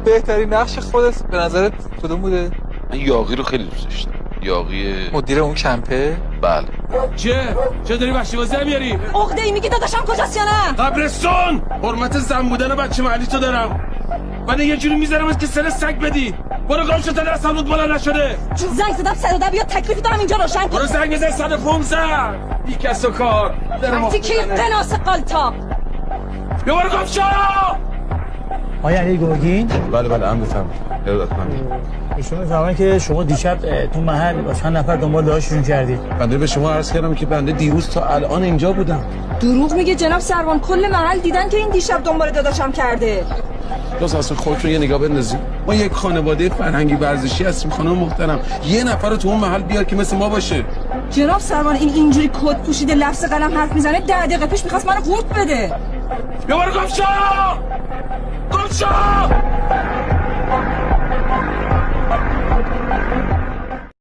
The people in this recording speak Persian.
بهترین نقش خودت به نظرت کدوم بوده؟ من یاغی رو خیلی دوست داشتم. یاغی مدیر اون کمپه؟ بله. چه داری وحشی بازی میاری؟ عقده ای میگی داداشم کجاست یا نه؟ قبرستون! حرمت زن بودن بچه محلی تو دارم. من یه جوری میذارم که سر سگ بدی. برو گم شو تا دستم رود بالا نشده. زنگ زدم 110 بیا تکلیف دارم اینجا روشن کن. برو زنگ بزن 115. بی کس و کار. وقتی که قناس قالتا. بیا برو گم شو! آیا علی گرگین؟ بله هم بفهم ارادتمند. شما زمانی که شما دیشب تو محل با چند نفر دنبال داشتون کردید. بنده به شما عرض کردم که بنده دیروز تا الان اینجا بودم. دروغ میگه جناب سروان، کل محل دیدن که این دیشب دنبال داداشم کرده. لطفا اصلا خودتون یه نگاه بندازید. ما یک خانواده فرهنگی ورزشی هستیم خانم محترم. یه نفر رو تو اون محل بیار که مثل ما باشه. جناب سروان این اینجوری کد پوشیده لفظ قلم حرف میزنه 10 دقیقه پیش میخواست منو قورت بده. بیا برو گم شو! گم شو!